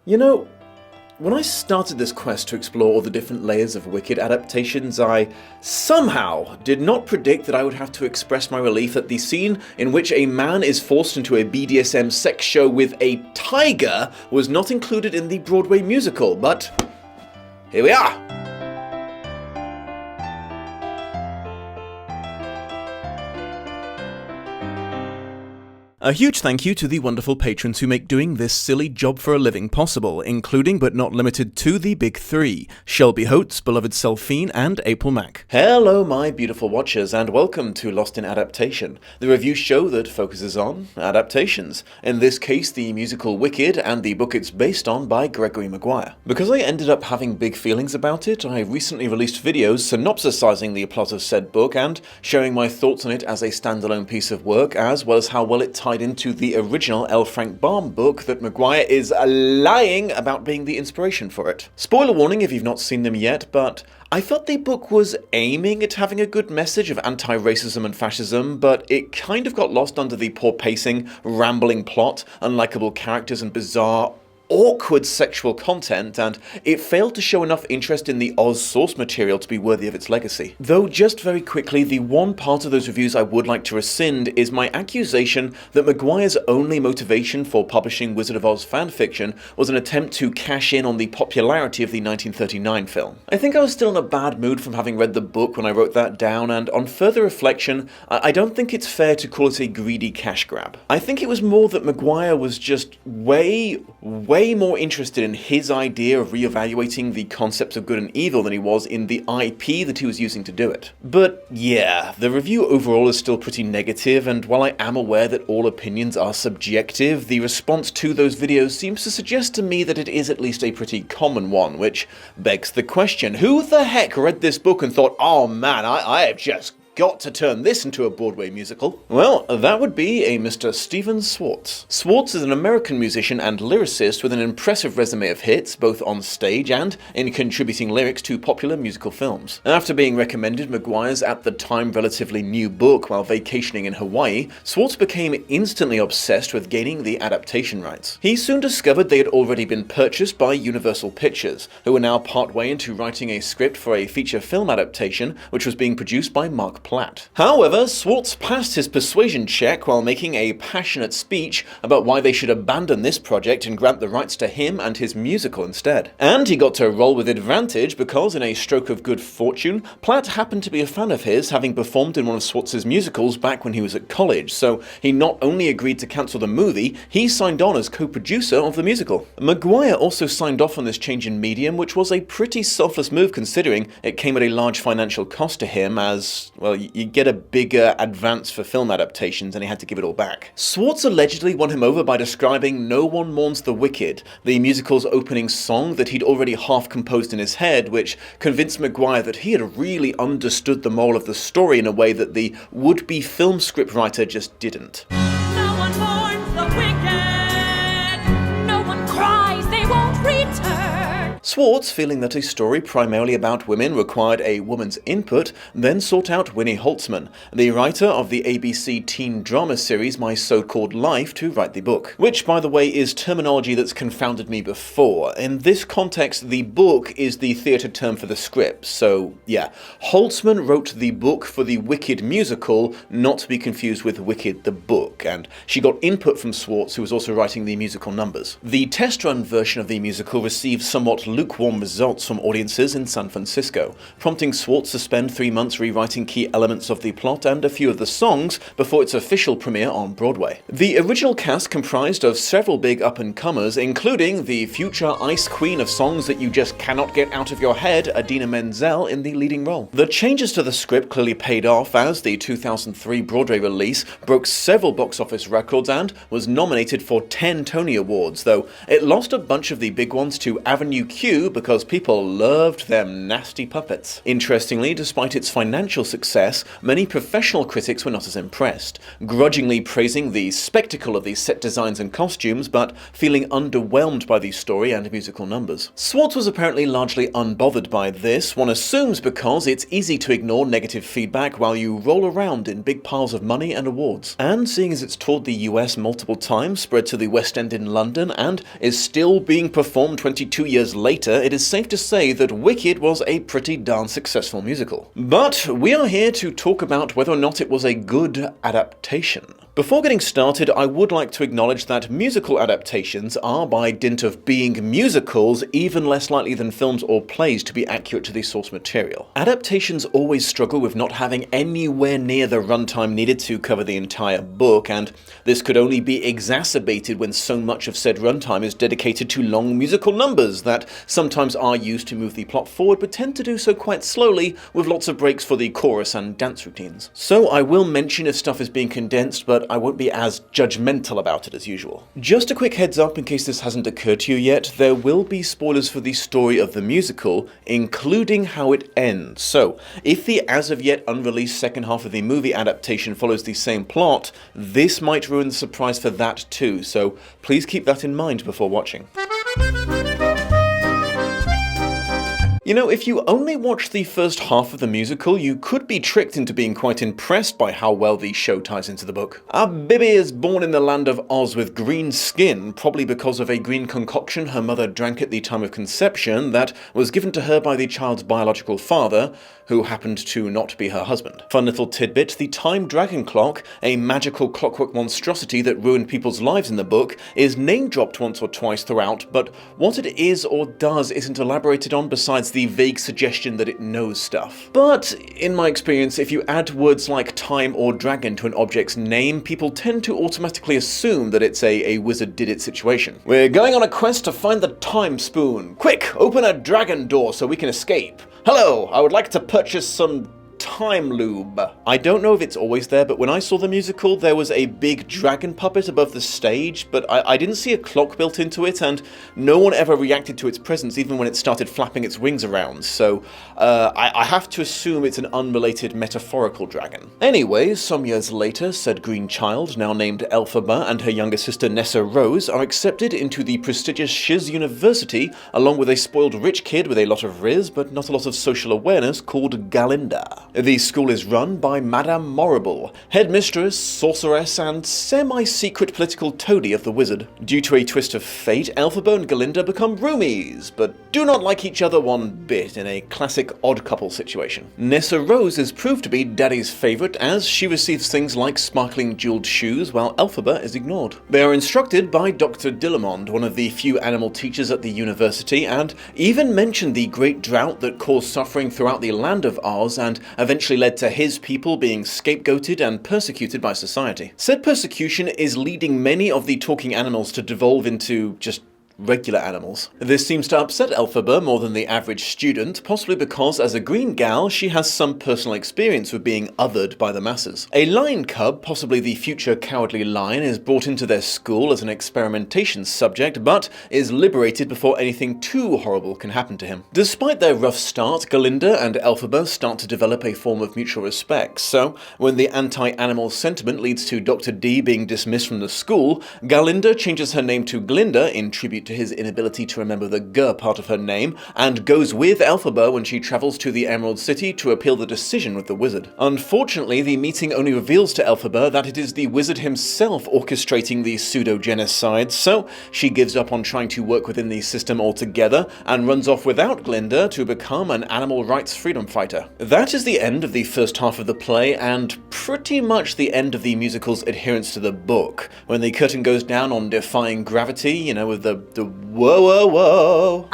You know, when I started this quest to explore all the different layers of Wicked adaptations, I somehow did not predict that I would have to express my relief that the scene in which a man is forced into a BDSM sex show with a tiger was not included in the Broadway musical, but here we are! A huge thank you to the wonderful patrons who make doing this silly job for a living possible, including but not limited to the big three: Shelby Holtz, beloved Selphine, and April Mack. Hello my beautiful watchers, and welcome to Lost in Adaptation, the review show that focuses on adaptations, in this case the musical Wicked and the book it's based on by Gregory Maguire. Because I ended up having big feelings about it, I recently released videos synopsisizing the plot of said book and sharing my thoughts on it as a standalone piece of work, as well as how well it tied into the original L. Frank Baum book that Maguire is lying about being the inspiration for it. Spoiler warning if you've not seen them yet, but I thought the book was aiming at having a good message of anti-racism and fascism, but it kind of got lost under the poor pacing, rambling plot, unlikable characters, and bizarre, awkward sexual content, and it failed to show enough interest in the Oz source material to be worthy of its legacy. Though, just very quickly, the one part of those reviews I would like to rescind is my accusation that Maguire's only motivation for publishing Wizard of Oz fanfiction was an attempt to cash in on the popularity of the 1939 film. I think I was still in a bad mood from having read the book when I wrote that down, and on further reflection, I don't think it's fair to call it a greedy cash grab. I think it was more that Maguire was just way more interested in his idea of reevaluating the concepts of good and evil than he was in the IP that he was using to do it. But yeah, the review overall is still pretty negative, and while I am aware that all opinions are subjective, the response to those videos seems to suggest to me that it is at least a pretty common one, which begs the question, who the heck read this book and thought, oh man, I have just got to turn this into a Broadway musical? Well, that would be a Mr. Stephen Schwartz. Schwartz is an American musician and lyricist with an impressive resume of hits, both on stage and in contributing lyrics to popular musical films. After being recommended Maguire's at the time relatively new book while vacationing in Hawaii, Schwartz became instantly obsessed with gaining the adaptation rights. He soon discovered they had already been purchased by Universal Pictures, who were now partway into writing a script for a feature film adaptation which was being produced by Mark Platt. However, Schwartz passed his persuasion check while making a passionate speech about why they should abandon this project and grant the rights to him and his musical instead. And he got to roll with advantage because, in a stroke of good fortune, Platt happened to be a fan of his, having performed in one of Schwartz's musicals back when he was at college, so he not only agreed to cancel the movie, he signed on as co-producer of the musical. Maguire also signed off on this change in medium, which was a pretty selfless move considering it came at a large financial cost to him, as, well, you get a bigger advance for film adaptations and he had to give it all back. Schwartz allegedly won him over by describing No One Mourns the Wicked, the musical's opening song that he'd already half composed in his head, which convinced Maguire that he had really understood the moral of the story in a way that the would-be film scriptwriter just didn't. No one mourns the wicked, no one cries they won't return. Schwartz, feeling that a story primarily about women required a woman's input, then sought out Winnie Holtzman, the writer of the ABC teen drama series My So-Called Life, to write the book. Which, by the way, is terminology that's confounded me before. In this context, the book is the theatre term for the script, so yeah. Holtzman wrote the book for the Wicked musical, not to be confused with Wicked the book, and she got input from Schwartz, who was also writing the musical numbers. The test run version of the musical received somewhat lukewarm results from audiences in San Francisco, prompting Schwartz to spend 3 months rewriting key elements of the plot and a few of the songs before its official premiere on Broadway. The original cast comprised of several big up-and-comers, including the future ice queen of songs that you just cannot get out of your head, Idina Menzel, in the leading role. The changes to the script clearly paid off, as the 2003 Broadway release broke several box office records and was nominated for 10 Tony Awards, though it lost a bunch of the big ones to Avenue Q queue because people loved them nasty puppets. Interestingly, despite its financial success, many professional critics were not as impressed, grudgingly praising the spectacle of these set designs and costumes, but feeling underwhelmed by the story and musical numbers. Swartz was apparently largely unbothered by this, one assumes because it's easy to ignore negative feedback while you roll around in big piles of money and awards. And seeing as it's toured the US multiple times, spread to the West End in London, and is still being performed 22 years later, it is safe to say that Wicked was a pretty darn successful musical. But we are here to talk about whether or not it was a good adaptation. Before getting started, I would like to acknowledge that musical adaptations are, by dint of being musicals, even less likely than films or plays to be accurate to the source material. Adaptations always struggle with not having anywhere near the runtime needed to cover the entire book, and this could only be exacerbated when so much of said runtime is dedicated to long musical numbers that sometimes are used to move the plot forward, but tend to do so quite slowly, with lots of breaks for the chorus and dance routines. So I will mention if stuff is being condensed, but I won't be as judgmental about it as usual. Just a quick heads up in case this hasn't occurred to you yet, there will be spoilers for the story of the musical, including how it ends. So, if the as of yet unreleased second half of the movie adaptation follows the same plot, this might ruin the surprise for that too, so please keep that in mind before watching. You know, if you only watch the first half of the musical, you could be tricked into being quite impressed by how well the show ties into the book. Our Bibi is born in the land of Oz with green skin, probably because of a green concoction her mother drank at the time of conception that was given to her by the child's biological father, who happened to not be her husband. Fun little tidbit, the time dragon clock, a magical clockwork monstrosity that ruined people's lives in the book, is name-dropped once or twice throughout, but what it is or does isn't elaborated on besides the vague suggestion that it knows stuff. But, in my experience, if you add words like time or dragon to an object's name, people tend to automatically assume that it's a wizard did it situation. We're going on a quest to find the time spoon. Quick, open a dragon door so we can escape. Hello, I would like to purchase some time lube. I don't know if it's always there, but when I saw the musical, there was a big dragon puppet above the stage, but I didn't see a clock built into it, and no one ever reacted to its presence even when it started flapping its wings around, so I have to assume it's an unrelated metaphorical dragon. Anyway, some years later, said green child, now named Elphaba, and her younger sister Nessarose are accepted into the prestigious Shiz University, along with a spoiled rich kid with a lot of riz, but not a lot of social awareness, called Glinda. The school is run by Madame Morrible, headmistress, sorceress, and semi-secret political toady of the wizard. Due to a twist of fate, Elphaba and Glinda become roomies, but do not like each other one bit in a classic odd couple situation. Nessarose is proved to be Daddy's favourite, as she receives things like sparkling jewelled shoes, while Elphaba is ignored. They are instructed by Dr. Dillamond, one of the few animal teachers at the university, and even mention the great drought that caused suffering throughout the land of Oz, and eventually led to his people being scapegoated and persecuted by society. Said persecution is leading many of the talking animals to devolve into just regular animals. This seems to upset Elphaba more than the average student, possibly because as a green gal, she has some personal experience with being othered by the masses. A lion cub, possibly the future cowardly lion, is brought into their school as an experimentation subject, but is liberated before anything too horrible can happen to him. Despite their rough start, Glinda and Elphaba start to develop a form of mutual respect, so when the anti-animal sentiment leads to Dr. D being dismissed from the school, Glinda changes her name to Glinda in tribute to his inability to remember the G part of her name, and goes with Elphaba when she travels to the Emerald City to appeal the decision with the wizard. Unfortunately, the meeting only reveals to Elphaba that it is the wizard himself orchestrating the pseudo-genocide, so she gives up on trying to work within the system altogether, and runs off without Glinda to become an animal rights freedom fighter. That is the end of the first half of the play, and pretty much the end of the musical's adherence to the book, when the curtain goes down on defying gravity, you know, with the whoa whoa whoa.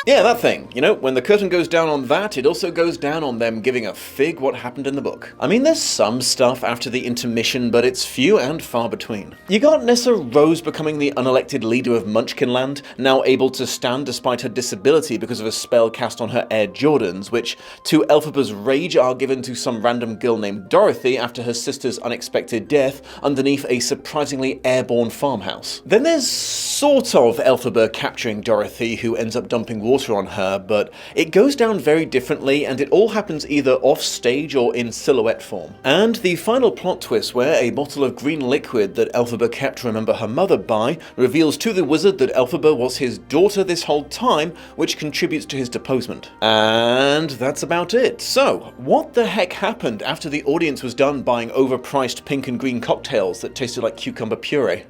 Yeah, Yeah, that thing. You know, when the curtain goes down on that, it also goes down on them giving a fig what happened in the book. I mean, there's some stuff after the intermission, but it's few and far between. You got Nessarose becoming the unelected leader of Munchkinland, now able to stand despite her disability because of a spell cast on her Air Jordans, which, to Elphaba's rage, are given to some random girl named Dorothy after her sister's unexpected death underneath a surprisingly airborne farmhouse. Then there's sort of Elphaba capturing Dorothy, who ends up dumping water on her, but it goes down very differently, and it all happens either off stage or in silhouette form. And the final plot twist, where a bottle of green liquid that Elphaba kept to remember her mother by reveals to the wizard that Elphaba was his daughter this whole time, which contributes to his deposement. And that's about it. So, what the heck happened after the audience was done buying overpriced pink and green cocktails that tasted like cucumber puree?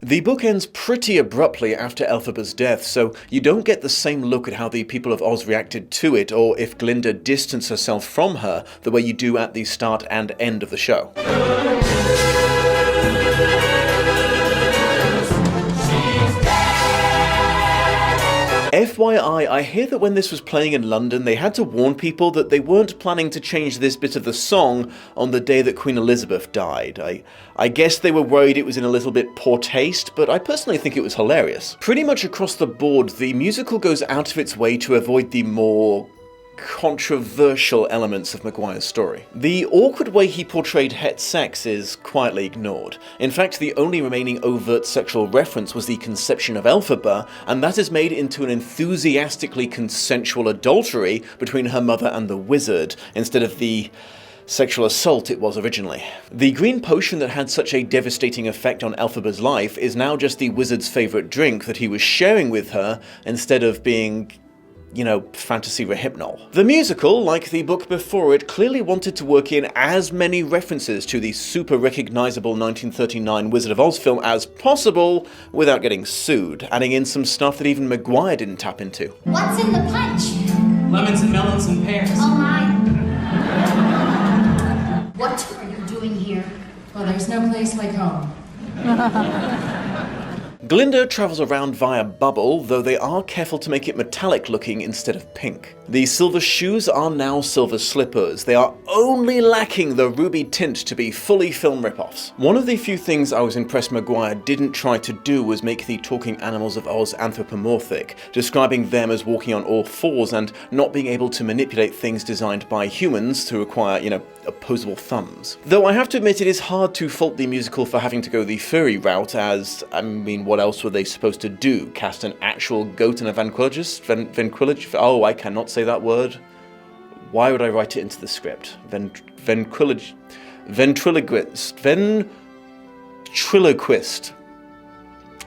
The book ends pretty abruptly after Elphaba's death, so you don't get the same look at how the people of Oz reacted to it, or if Glinda distanced herself from her the way you do at the start and end of the show. FYI, I hear that when this was playing in London, they had to warn people that they weren't planning to change this bit of the song on the day that Queen Elizabeth died. I guess they were worried it was in a little bit poor taste, but I personally think it was hilarious. Pretty much across the board, the musical goes out of its way to avoid the more controversial elements of Maguire's story. The awkward way he portrayed het sex is quietly ignored. In fact, the only remaining overt sexual reference was the conception of Elphaba, and that is made into an enthusiastically consensual adultery between her mother and the wizard, instead of the sexual assault it was originally. The green potion that had such a devastating effect on Elphaba's life is now just the wizard's favourite drink that he was sharing with her, instead of being, you know, fantasy rehypnol. The musical, like the book before it, clearly wanted to work in as many references to the super recognisable 1939 Wizard of Oz film as possible without getting sued, adding in some stuff that even Maguire didn't tap into. What's in the punch? Lemons and melons and pears. Oh my. What are you doing here? Well, there's no place like home. Glinda travels around via bubble, though they are careful to make it metallic looking instead of pink. The silver shoes are now silver slippers. They are only lacking the ruby tint to be fully film ripoffs. One of the few things I was impressed Maguire didn't try to do was make the talking animals of Oz anthropomorphic, describing them as walking on all fours and not being able to manipulate things designed by humans to require, you know, opposable thumbs. Though I have to admit it is hard to fault the musical for having to go the furry route, as, I mean, what else were they supposed to do? Cast an actual goat and a ventriloquist? Oh, I cannot say that word. Why would I write it into the script? Ventriloquist.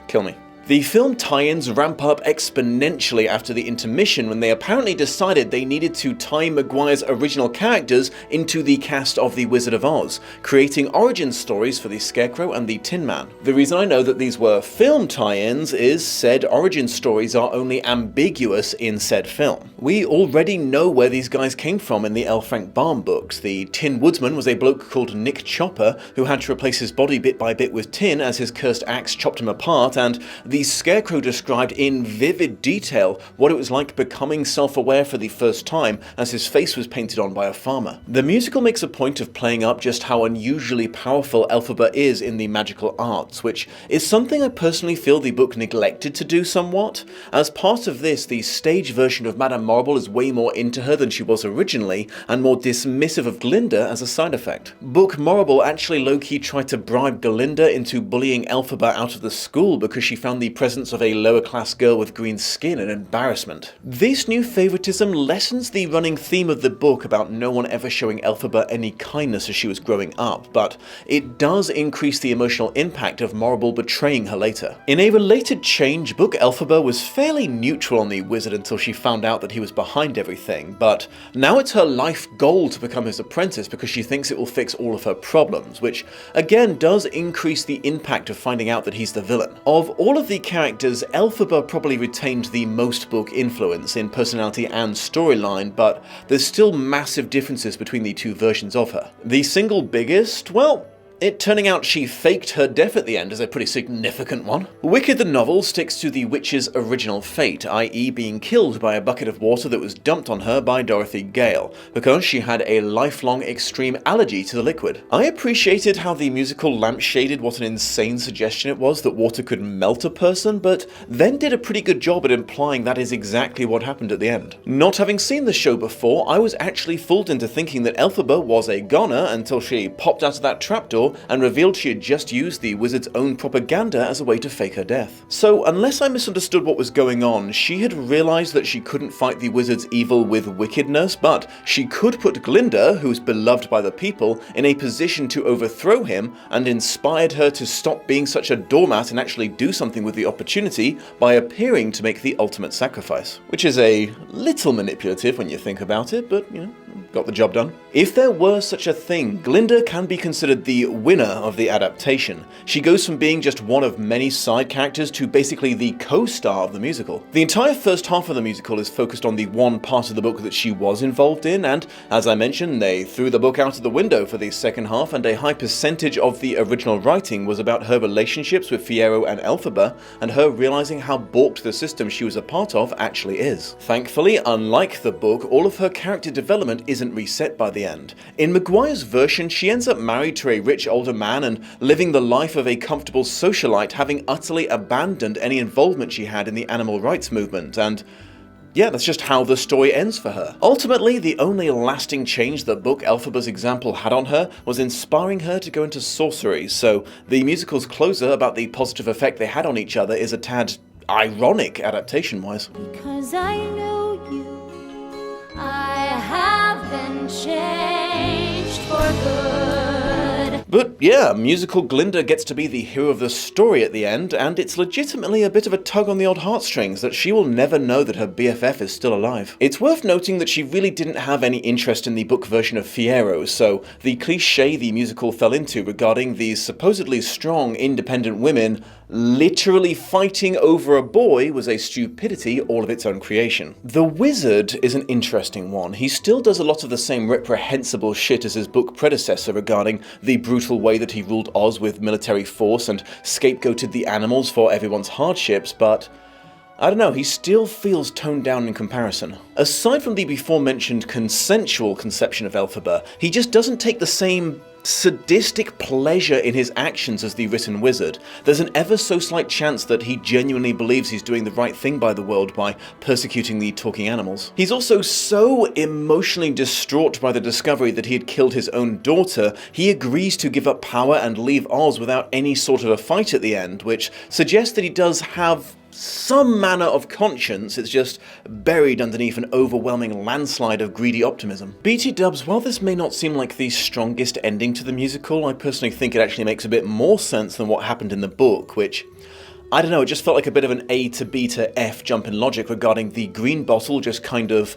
Kill me. The film tie-ins ramp up exponentially after the intermission when they apparently decided they needed to tie Maguire's original characters into the cast of The Wizard of Oz, creating origin stories for the Scarecrow and the Tin Man. The reason I know that these were film tie-ins is said origin stories are only ambiguous in said film. We already know where these guys came from in the L. Frank Baum books. The Tin Woodsman was a bloke called Nick Chopper who had to replace his body bit by bit with tin as his cursed axe chopped him apart, and the Scarecrow described in vivid detail what it was like becoming self-aware for the first time as his face was painted on by a farmer. The musical makes a point of playing up just how unusually powerful Elphaba is in the magical arts, which is something I personally feel the book neglected to do somewhat. As part of this, the stage version of Madame Marble is way more into her than she was originally, and more dismissive of Glinda as a side effect. Book Marble actually low-key tried to bribe Glinda into bullying Elphaba out of the school because she found the presence of a lower-class girl with green skin an embarrassment. This new favoritism lessens the running theme of the book about no one ever showing Elphaba any kindness as she was growing up, but it does increase the emotional impact of Marble betraying her later. In a related change, Book Elphaba was fairly neutral on the wizard until she found out that he was behind everything, but now it's her life goal to become his apprentice because she thinks it will fix all of her problems, which again does increase the impact of finding out that he's the villain. Of all of the characters, Elphaba probably retained the most book influence in personality and storyline, but there's still massive differences between the two versions of her. The single biggest, well, it turning out she faked her death at the end is a pretty significant one. Wicked the novel sticks to the witch's original fate, i.e. being killed by a bucket of water that was dumped on her by Dorothy Gale, because she had a lifelong extreme allergy to the liquid. I appreciated how the musical lampshaded what an insane suggestion it was that water could melt a person, but then did a pretty good job at implying that is exactly what happened at the end. Not having seen the show before, I was actually fooled into thinking that Elphaba was a goner until she popped out of that trapdoor and revealed she had just used the wizard's own propaganda as a way to fake her death. So unless I misunderstood what was going on, she had realized that she couldn't fight the wizard's evil with wickedness, but she could put Glinda, who's beloved by the people, in a position to overthrow him, and inspired her to stop being such a doormat and actually do something with the opportunity by appearing to make the ultimate sacrifice. Which is a little manipulative when you think about it, but you know, got the job done. If there were such a thing, Glinda can be considered the winner of the adaptation. She goes from being just one of many side characters to basically the co-star of the musical. The entire first half of the musical is focused on the one part of the book that she was involved in, and as I mentioned, they threw the book out of the window for the second half, and a high percentage of the original writing was about her relationships with Fiyero and Elphaba, and her realizing how balked the system she was a part of actually is. Thankfully, unlike the book, all of her character development isn't reset by the end. In Maguire's version, she ends up married to a rich older man and living the life of a comfortable socialite, having utterly abandoned any involvement she had in the animal rights movement, and yeah, that's just how the story ends for her. Ultimately, the only lasting change the book Elphaba's example had on her was inspiring her to go into sorcery, so the musical's closer about the positive effect they had on each other is a tad ironic adaptation-wise. Because I know you, I have been changed for good. But yeah, musical Glinda gets to be the hero of the story at the end, and it's legitimately a bit of a tug on the old heartstrings that she will never know that her BFF is still alive. It's worth noting that she really didn't have any interest in the book version of Fiyero, so the cliche the musical fell into regarding these supposedly strong, independent women literally fighting over a boy was a stupidity all of its own creation. The wizard is an interesting one. He still does a lot of the same reprehensible shit as his book predecessor regarding the brutal way that he ruled Oz with military force and scapegoated the animals for everyone's hardships, but I don't know, he still feels toned down in comparison. Aside from the before-mentioned consensual conception of Elphaba, he just doesn't take the same sadistic pleasure in his actions as the written wizard. There's an ever so slight chance that he genuinely believes he's doing the right thing by the world by persecuting the talking animals. He's also so emotionally distraught by the discovery that he had killed his own daughter, he agrees to give up power and leave Oz without any sort of a fight at the end, which suggests that he does have some manner of conscience. It's just buried underneath an overwhelming landslide of greedy optimism. BT dubs, while this may not seem like the strongest ending to the musical, I personally think it actually makes a bit more sense than what happened in the book, which, I don't know, it just felt like a bit of an A to B to F jump in logic regarding the green bottle just kind of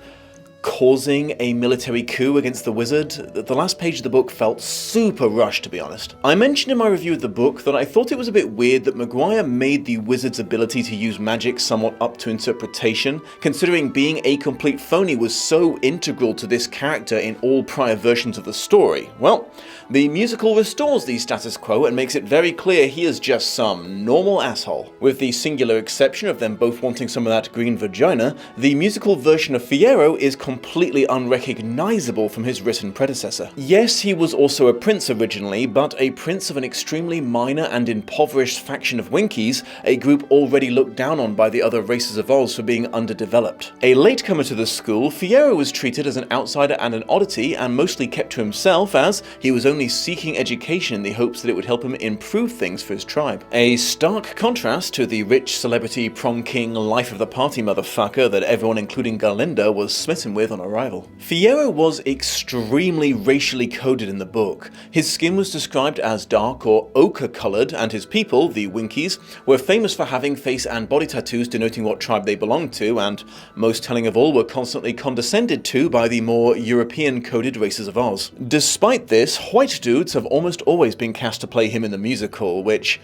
causing a military coup against the wizard. The last page of the book felt super rushed, to be honest. I mentioned in my review of the book that I thought it was a bit weird that Maguire made the wizard's ability to use magic somewhat up to interpretation, considering being a complete phony was so integral to this character in all prior versions of the story. Well, the musical restores the status quo and makes it very clear he is just some normal asshole. With the singular exception of them both wanting some of that green vagina, the musical version of Fiyero is completely unrecognizable from his written predecessor. Yes, he was also a prince originally, but a prince of an extremely minor and impoverished faction of Winkies, a group already looked down on by the other races of Oz for being underdeveloped. A latecomer to the school, Fiyero was treated as an outsider and an oddity, and mostly kept to himself as he was only seeking education in the hopes that it would help him improve things for his tribe. A stark contrast to the rich celebrity prom king life of the party motherfucker that everyone including Glinda was smitten with on arrival. Fiyero was extremely racially coded in the book. His skin was described as dark or ochre colored, and his people, the Winkies, were famous for having face and body tattoos denoting what tribe they belonged to, and most telling of all, were constantly condescended to by the more European coded races of Oz. Despite this, white dudes have almost always been cast to play him in the musical, which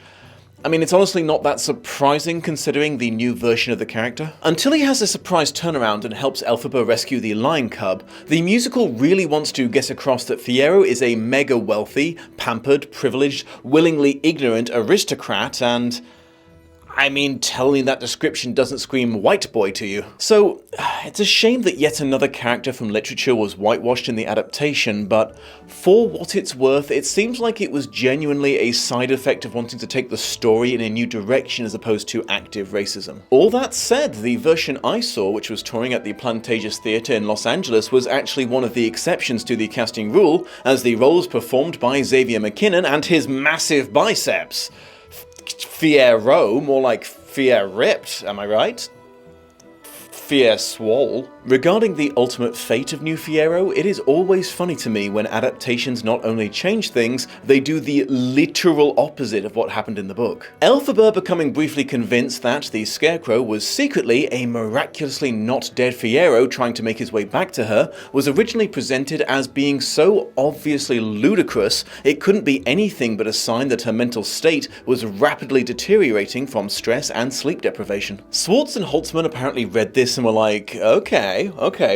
I mean, it's honestly not that surprising considering the new version of the character. Until he has a surprise turnaround and helps Elphaba rescue the lion cub, the musical really wants to get across that Fiyero is a mega wealthy, pampered, privileged, willingly ignorant aristocrat, and I mean, tell me that description doesn't scream white boy to you. So, it's a shame that yet another character from literature was whitewashed in the adaptation, but for what it's worth, it seems like it was genuinely a side effect of wanting to take the story in a new direction as opposed to active racism. All that said, the version I saw, which was touring at the Plantagenet Theatre in Los Angeles, was actually one of the exceptions to the casting rule, as the roles performed by Xavier McKinnon and his massive biceps. Fiyero, more like Fiyer ripped, am I right? Fiyer swole. Regarding the ultimate fate of New Fiyero, it is always funny to me when adaptations not only change things, they do the literal opposite of what happened in the book. Elphaba becoming briefly convinced that the Scarecrow was secretly a miraculously not dead Fiyero trying to make his way back to her was originally presented as being so obviously ludicrous it couldn't be anything but a sign that her mental state was rapidly deteriorating from stress and sleep deprivation. Swartz and Holtzman apparently read this and were like, okay,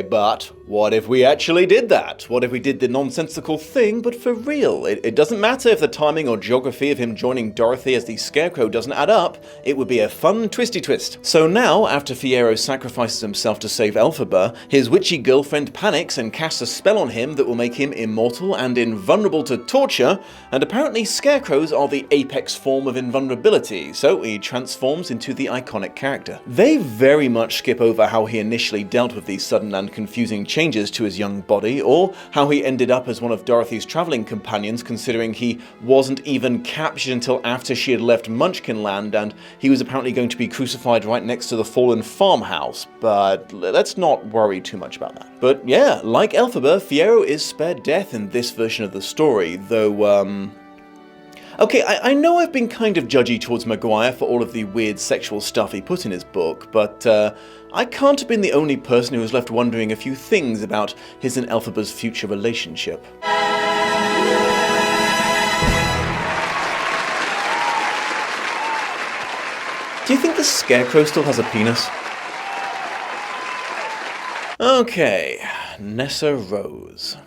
but what if we actually did that? What if we did the nonsensical thing, but for real? It doesn't matter if the timing or geography of him joining Dorothy as the Scarecrow doesn't add up, it would be a fun twisty twist. So now, after Fiyero sacrifices himself to save Elphaba, his witchy girlfriend panics and casts a spell on him that will make him immortal and invulnerable to torture, and apparently Scarecrows are the apex form of invulnerability, so he transforms into the iconic character. They very much skip over how he initially dealt with these sudden and confusing changes to his young body, or how he ended up as one of Dorothy's traveling companions considering he wasn't even captured until after she had left Munchkinland and he was apparently going to be crucified right next to the fallen farmhouse, but let's not worry too much about that. But yeah, like Elphaba, Fiyero is spared death in this version of the story, though okay, I know I've been kind of judgy towards Maguire for all of the weird sexual stuff he put in his book, but I can't have been the only person who was left wondering a few things about his and Elphaba's future relationship. Do you think the Scarecrow still has a penis? Okay, Nessarose.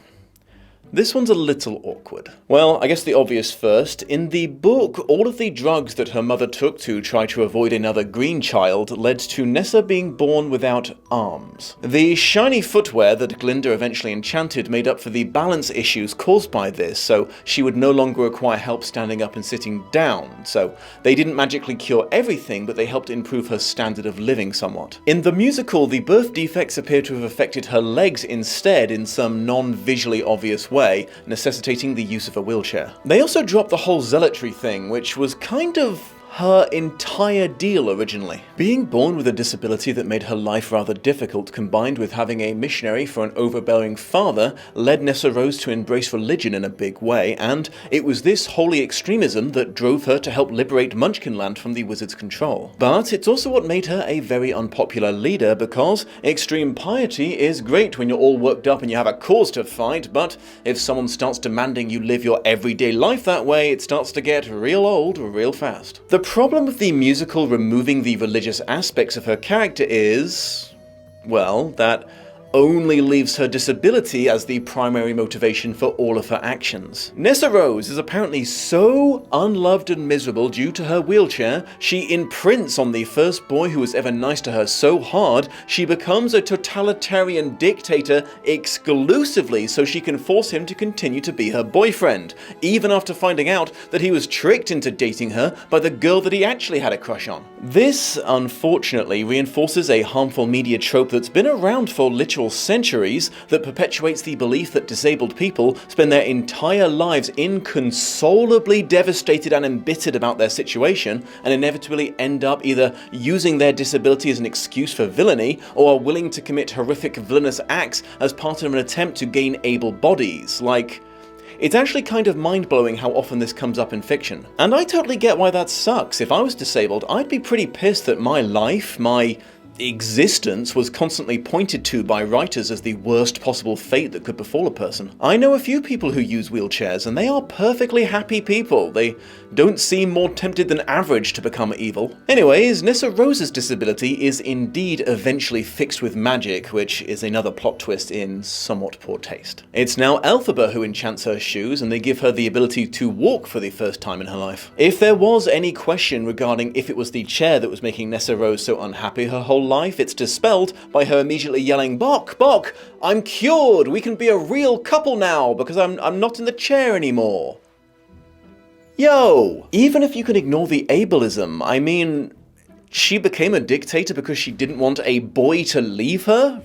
This one's a little awkward. Well, I guess the obvious first. In the book, all of the drugs that her mother took to try to avoid another green child led to Nessa being born without arms. The shiny footwear that Glinda eventually enchanted made up for the balance issues caused by this, so she would no longer require help standing up and sitting down. So they didn't magically cure everything, but they helped improve her standard of living somewhat. In the musical, the birth defects appear to have affected her legs instead in some non-visually obvious way, necessitating the use of a wheelchair. They also dropped the whole zealotry thing, which was kind of her entire deal originally. Being born with a disability that made her life rather difficult, combined with having a missionary for an overbearing father, led Nessarose to embrace religion in a big way, and it was this holy extremism that drove her to help liberate Munchkinland from the wizard's control. But it's also what made her a very unpopular leader, because extreme piety is great when you're all worked up and you have a cause to fight, but if someone starts demanding you live your everyday life that way, it starts to get real old real fast. The problem with the musical removing the religious aspects of her character is, well, that only leaves her disability as the primary motivation for all of her actions. Nessarose is apparently so unloved and miserable due to her wheelchair, she imprints on the first boy who was ever nice to her so hard, she becomes a totalitarian dictator exclusively so she can force him to continue to be her boyfriend, even after finding out that he was tricked into dating her by the girl that he actually had a crush on. This, unfortunately, reinforces a harmful media trope that's been around for literal centuries that perpetuates the belief that disabled people spend their entire lives inconsolably devastated and embittered about their situation and inevitably end up either using their disability as an excuse for villainy or are willing to commit horrific villainous acts as part of an attempt to gain able bodies. Like, it's actually kind of mind-blowing how often this comes up in fiction. And I totally get why that sucks. If I was disabled, I'd be pretty pissed that my life, my existence was constantly pointed to by writers as the worst possible fate that could befall a person. I know a few people who use wheelchairs and they are perfectly happy people. They don't seem more tempted than average to become evil. Anyways, Nessarose's disability is indeed eventually fixed with magic, which is another plot twist in somewhat poor taste. It's now Elphaba who enchants her shoes, and they give her the ability to walk for the first time in her life. If there was any question regarding if it was the chair that was making Nessarose so unhappy her whole life, it's dispelled by her immediately yelling, "Bok, Bok, I'm cured! We can be a real couple now because I'm not in the chair anymore." Yo! Even if you can ignore the ableism, I mean, she became a dictator because she didn't want a boy to leave her?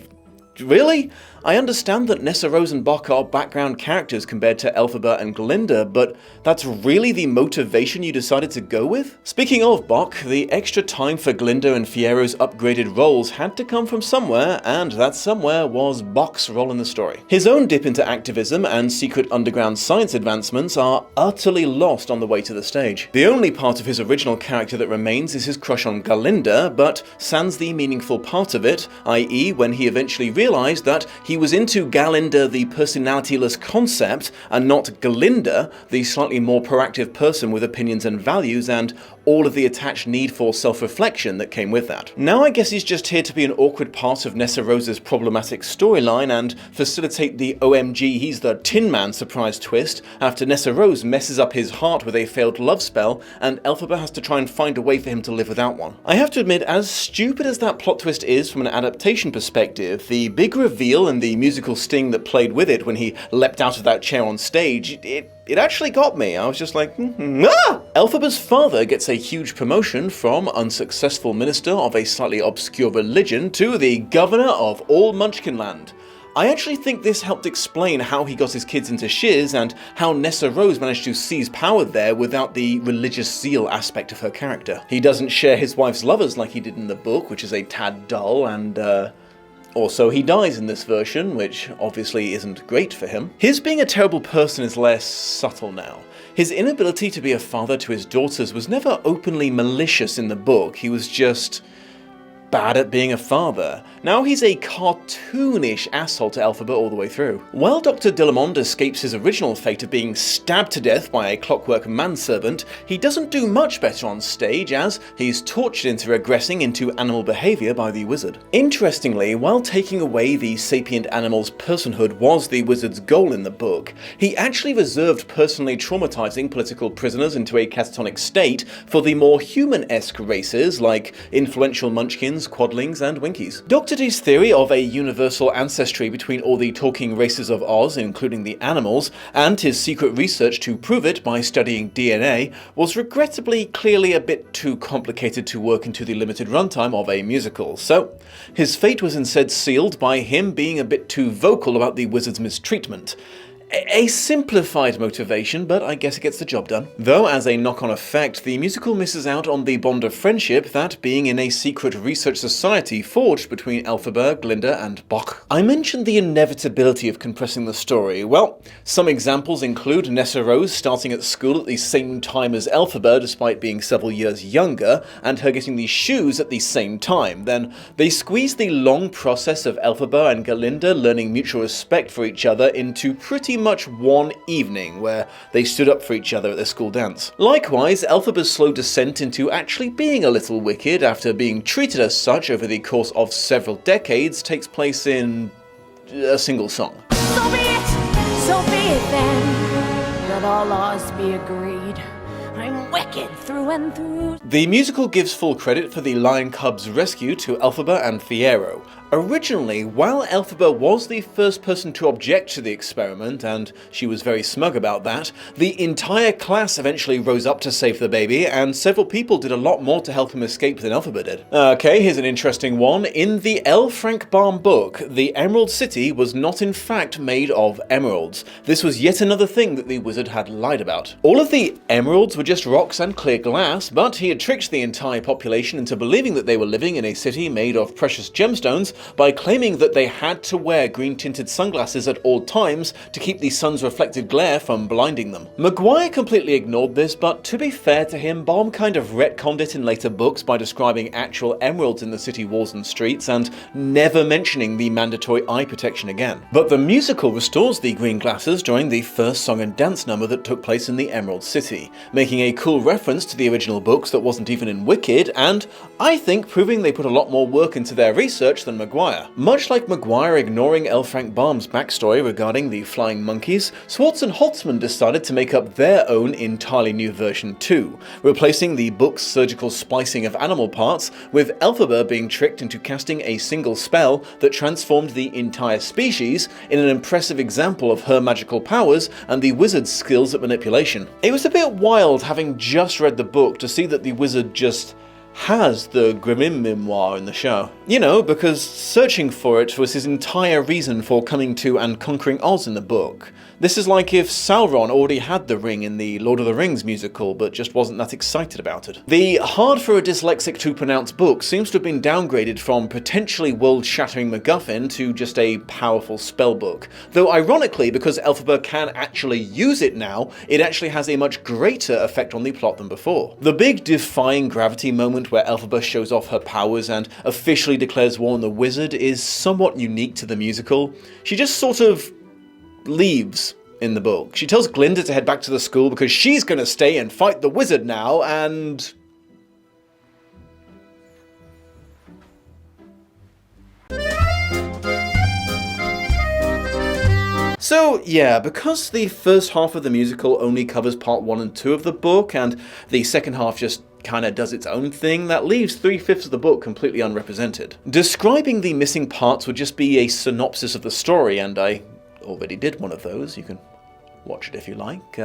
Really? I understand that Nessarose and Bok are background characters compared to Elphaba and Glinda, but that's really the motivation you decided to go with? Speaking of Bok, the extra time for Glinda and Fiyero's upgraded roles had to come from somewhere, and that somewhere was Bok's role in the story. His own dip into activism and secret underground science advancements are utterly lost on the way to the stage. The only part of his original character that remains is his crush on Glinda, but sans the meaningful part of it, i.e. when he eventually realized that he was into Glinda, the personalityless concept, and not Glinda, the slightly more proactive person with opinions and values, and all of the attached need for self-reflection that came with that. Now I guess he's just here to be an awkward part of Nessarose's problematic storyline and facilitate the OMG he's the Tin Man surprise twist after Nessarose messes up his heart with a failed love spell and Elphaba has to try and find a way for him to live without one. I have to admit, as stupid as that plot twist is from an adaptation perspective, the big reveal and the musical sting that played with it when he leapt out of that chair on stage, it actually got me. I was just like, ah! Elphaba's father gets a huge promotion from unsuccessful minister of a slightly obscure religion to the governor of all Munchkinland. I actually think this helped explain how he got his kids into shiz and how Nessarose managed to seize power there without the religious zeal aspect of her character. He doesn't share his wife's lovers like he did in the book, which is a tad dull, and also, he dies in this version, which obviously isn't great for him. His being a terrible person is less subtle now. His inability to be a father to his daughters was never openly malicious in the book, he was just bad at being a father. Now he's a cartoonish asshole to Elphaba all the way through. While Dr. Dillamond escapes his original fate of being stabbed to death by a clockwork manservant, he doesn't do much better on stage as he's tortured into regressing into animal behaviour by the wizard. Interestingly, while taking away the sapient animal's personhood was the wizard's goal in the book, he actually reserved personally traumatizing political prisoners into a catatonic state for the more human-esque races like influential munchkins, quadlings, and winkies. Dr. D's theory of a universal ancestry between all the talking races of Oz, including the animals, and his secret research to prove it by studying DNA, was regrettably clearly a bit too complicated to work into the limited runtime of a musical, so his fate was instead sealed by him being a bit too vocal about the wizard's mistreatment. A simplified motivation, but I guess it gets the job done. Though, as a knock-on effect, the musical misses out on the bond of friendship that being in a secret research society forged between Elphaba, Glinda, and Bok. I mentioned the inevitability of compressing the story. Well, some examples include Nessarose starting at school at the same time as Elphaba despite being several years younger, and her getting these shoes at the same time. Then they squeeze the long process of Elphaba and Glinda learning mutual respect for each other into pretty much one evening where they stood up for each other at their school dance. Likewise, Elphaba's slow descent into actually being a little wicked after being treated as such over the course of several decades takes place in a single song. So be it then. Let all laws be agreed. I'm wicked through and through. The musical gives full credit for the Lion Cub's rescue to Elphaba and Fiyero. Originally, while Elphaba was the first person to object to the experiment, and she was very smug about that, the entire class eventually rose up to save the baby, and several people did a lot more to help him escape than Elphaba did. Okay, here's an interesting one. In the L. Frank Baum book, the Emerald City was not in fact made of emeralds. This was yet another thing that the wizard had lied about. All of the emeralds were just rocks and clear glass, but he had tricked the entire population into believing that they were living in a city made of precious gemstones, by claiming that they had to wear green-tinted sunglasses at all times to keep the sun's reflected glare from blinding them. Maguire completely ignored this, but to be fair to him, Baum kind of retconned it in later books by describing actual emeralds in the city walls and streets and never mentioning the mandatory eye protection again. But the musical restores the green glasses during the first song and dance number that took place in the Emerald City, making a cool reference to the original books that wasn't even in Wicked, and I think proving they put a lot more work into their research than Maguire. Much like Maguire ignoring L. Frank Baum's backstory regarding the flying monkeys, Schwartz and Holtzman decided to make up their own entirely new version too, replacing the book's surgical splicing of animal parts, with Elphaba being tricked into casting a single spell that transformed the entire species in an impressive example of her magical powers and the wizard's skills at manipulation. It was a bit wild having just read the book to see that the wizard just has the Grimm memoir in the show. You know, because searching for it was his entire reason for coming to and conquering Oz in the book. This is like if Sauron already had the ring in the Lord of the Rings musical, but just wasn't that excited about it. The hard for a dyslexic to pronounce book seems to have been downgraded from potentially world-shattering MacGuffin to just a powerful spell book. Though ironically, because Elphaba can actually use it now, it actually has a much greater effect on the plot than before. The big defying gravity moment where Elphaba shows off her powers and officially declares war on the wizard is somewhat unique to the musical. She just sort of leaves in the book. She tells Glinda to head back to the school because she's gonna stay and fight the wizard now, and so yeah, because the first half of the musical only covers part 1 and 2 of the book, and the second half just kinda does its own thing, that leaves 3/5 of the book completely unrepresented. Describing the missing parts would just be a synopsis of the story, and I already did one of those. You can watch it if you like.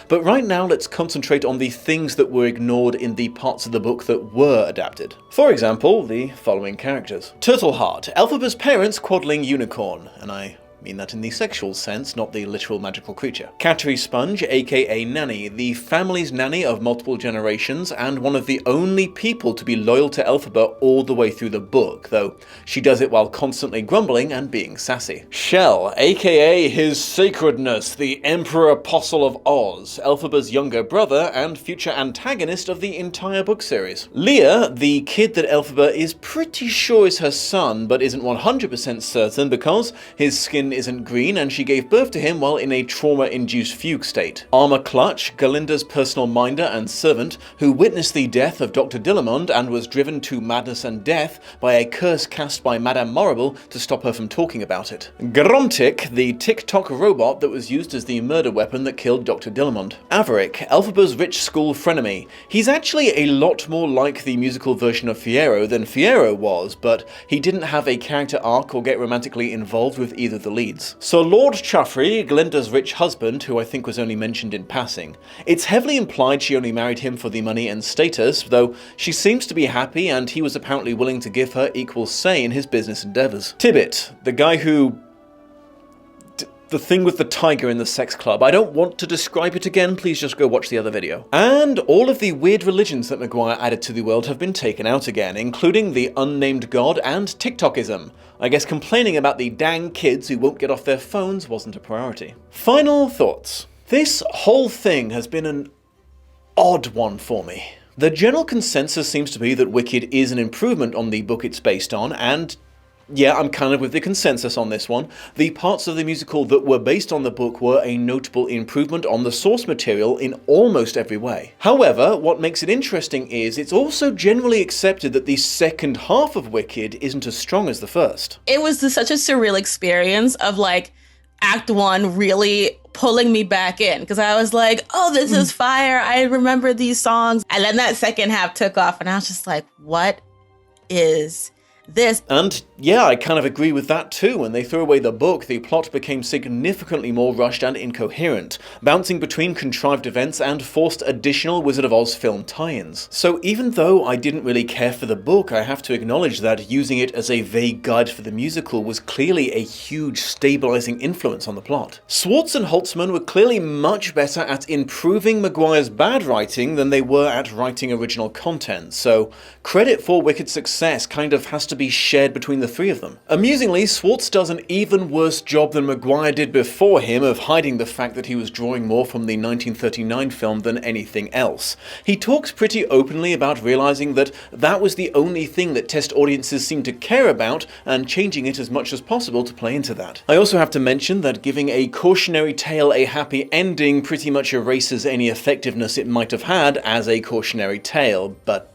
But right now, let's concentrate on the things that were ignored in the parts of the book that were adapted. For example, the following characters. Turtleheart, Elphaba's parents' quadling unicorn, and I mean that in the sexual sense, not the literal magical creature. Cattery Sponge, aka Nanny, the family's nanny of multiple generations, and one of the only people to be loyal to Elphaba all the way through the book, though she does it while constantly grumbling and being sassy. Shell, aka His Sacredness, the Emperor Apostle of Oz, Elphaba's younger brother and future antagonist of the entire book series. Leah, the kid that Elphaba is pretty sure is her son, but isn't 100% certain because his skin isn't green and she gave birth to him while in a trauma-induced fugue state. Armor Clutch, Galinda's personal minder and servant, who witnessed the death of Dr. Dillamond and was driven to madness and death by a curse cast by Madame Morrible to stop her from talking about it. Gromtic, the TikTok robot that was used as the murder weapon that killed Dr. Dillamond. Averick, Elphaba's rich school frenemy. He's actually a lot more like the musical version of Fiyero than Fiyero was, but he didn't have a character arc or get romantically involved with either the leads. So Lord Chuffrey, Glinda's rich husband, who I think was only mentioned in passing. It's heavily implied she only married him for the money and status, though she seems to be happy and he was apparently willing to give her equal say in his business endeavors. Tibbet, the guy who... the thing with the tiger in the sex club. I don't want to describe it again, please just go watch the other video. And all of the weird religions that Maguire added to the world have been taken out again, including the unnamed god and TikTokism. I guess complaining about the dang kids who won't get off their phones wasn't a priority. Final thoughts. This whole thing has been an odd one for me. The general consensus seems to be that Wicked is an improvement on the book it's based on, and yeah, I'm kind of with the consensus on this one. The parts of the musical that were based on the book were a notable improvement on the source material in almost every way. However, what makes it interesting is it's also generally accepted that the second half of Wicked isn't as strong as the first. It was such a surreal experience of like Act 1 really pulling me back in, because I was like, oh, this is fire. I remember these songs. And then that second half took off and I was just like, what is this? And yeah, I kind of agree with that too. When they threw away the book, the plot became significantly more rushed and incoherent, bouncing between contrived events and forced additional Wizard of Oz film tie-ins. So even though I didn't really care for the book, I have to acknowledge that using it as a vague guide for the musical was clearly a huge stabilizing influence on the plot. Schwartz and Holtzman were clearly much better at improving Maguire's bad writing than they were at writing original content, so credit for Wicked's success kind of has to be shared between the three of them. Amusingly, Schwartz does an even worse job than Maguire did before him of hiding the fact that he was drawing more from the 1939 film than anything else. He talks pretty openly about realizing that that was the only thing that test audiences seemed to care about, and changing it as much as possible to play into that. I also have to mention that giving a cautionary tale a happy ending pretty much erases any effectiveness it might have had as a cautionary tale, but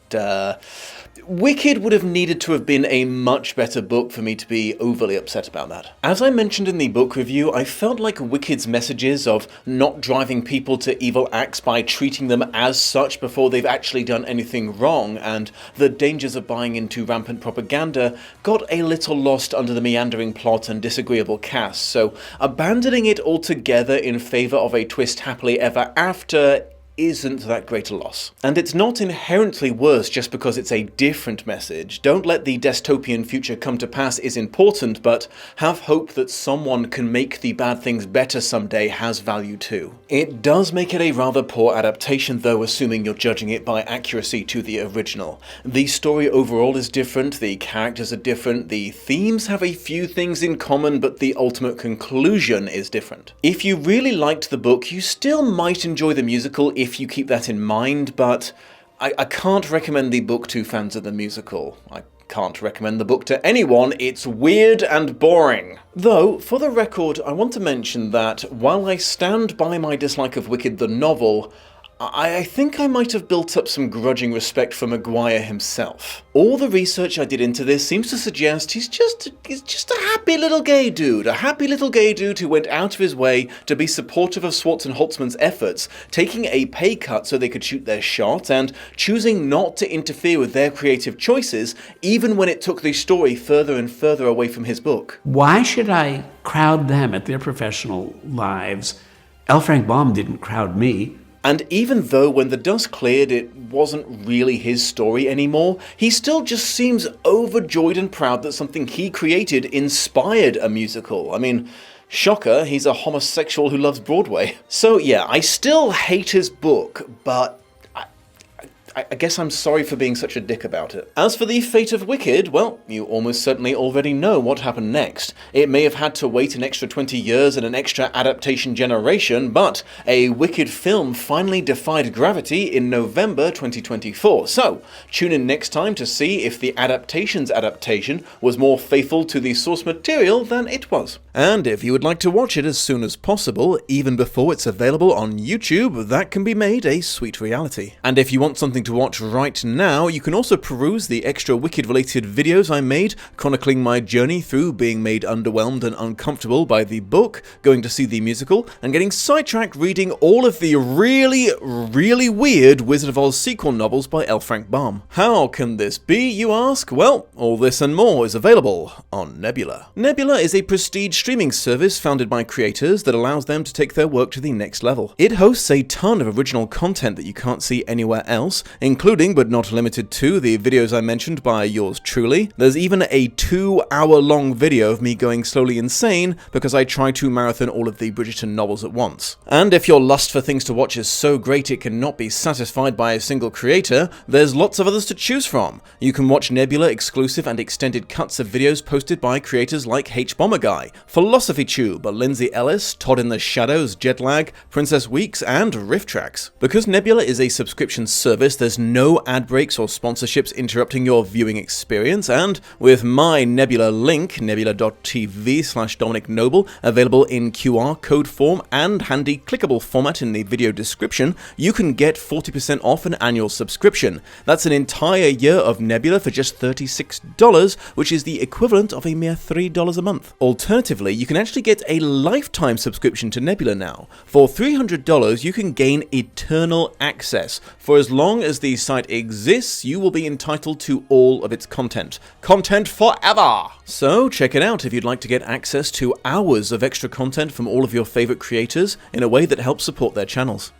Wicked would have needed to have been a much better book for me to be overly upset about that. As I mentioned in the book review, I felt like Wicked's messages of not driving people to evil acts by treating them as such before they've actually done anything wrong, and the dangers of buying into rampant propaganda got a little lost under the meandering plot and disagreeable cast, so abandoning it altogether in favour of a twist happily ever after isn't that great a loss. And it's not inherently worse just because it's a different message. Don't let the dystopian future come to pass is important, but have hope that someone can make the bad things better someday has value too. It does make it a rather poor adaptation though, assuming you're judging it by accuracy to the original. The story overall is different, the characters are different, the themes have a few things in common, but the ultimate conclusion is different. If you really liked the book, you still might enjoy the musical if you keep that in mind, but I can't recommend the book to fans of the musical. I can't recommend the book to anyone, it's weird and boring. Though, for the record, I want to mention that while I stand by my dislike of Wicked the novel, I think I might have built up some grudging respect for Maguire himself. All the research I did into this seems to suggest he's just a happy little gay dude. A happy little gay dude who went out of his way to be supportive of Schwartz and Holtzman's efforts, taking a pay cut so they could shoot their shot, and choosing not to interfere with their creative choices, even when it took the story further and further away from his book. Why should I crowd them at their professional lives? L. Frank Baum didn't crowd me. And even though when the dust cleared it wasn't really his story anymore, he still just seems overjoyed and proud that something he created inspired a musical. I mean, shocker, he's a homosexual who loves Broadway. So yeah, I still hate his book, but I guess I'm sorry for being such a dick about it. As for the fate of Wicked, well, you almost certainly already know what happened next. It may have had to wait an extra 20 years and an extra adaptation generation, but a Wicked film finally defied gravity in November 2024. So, tune in next time to see if the adaptation's adaptation was more faithful to the source material than it was. And if you would like to watch it as soon as possible, even before it's available on YouTube, that can be made a sweet reality. And if you want something to watch right now, you can also peruse the extra Wicked-related videos I made, chronicling my journey through being made underwhelmed and uncomfortable by the book, going to see the musical, and getting sidetracked reading all of the really weird Wizard of Oz sequel novels by L. Frank Baum. How can this be, you ask? Well, all this and more is available on Nebula. Nebula is a prestige streaming service founded by creators that allows them to take their work to the next level. It hosts a ton of original content that you can't see anywhere else, including but not limited to the videos I mentioned by yours truly. There's even a 2-hour-long video of me going slowly insane because I try to marathon all of the Bridgerton novels at once. And if your lust for things to watch is so great it cannot be satisfied by a single creator, there's lots of others to choose from. You can watch Nebula exclusive and extended cuts of videos posted by creators like H Bomber Guy, Philosophy Tube, Lindsay Ellis, Todd in the Shadows, Jetlag, Princess Weeks, and Riff Tracks. Because Nebula is a subscription service, there's no ad breaks or sponsorships interrupting your viewing experience, and with my Nebula link, nebula.tv/Dominic Noble, available in QR code form and handy clickable format in the video description, you can get 40% off an annual subscription. That's an entire year of Nebula for just $36, which is the equivalent of a mere $3 a month. Alternatively, you can actually get a lifetime subscription to Nebula now. For $300, you can gain eternal access. For as long as the site exists, you will be entitled to all of its content. Content forever! So check it out if you'd like to get access to hours of extra content from all of your favorite creators in a way that helps support their channels.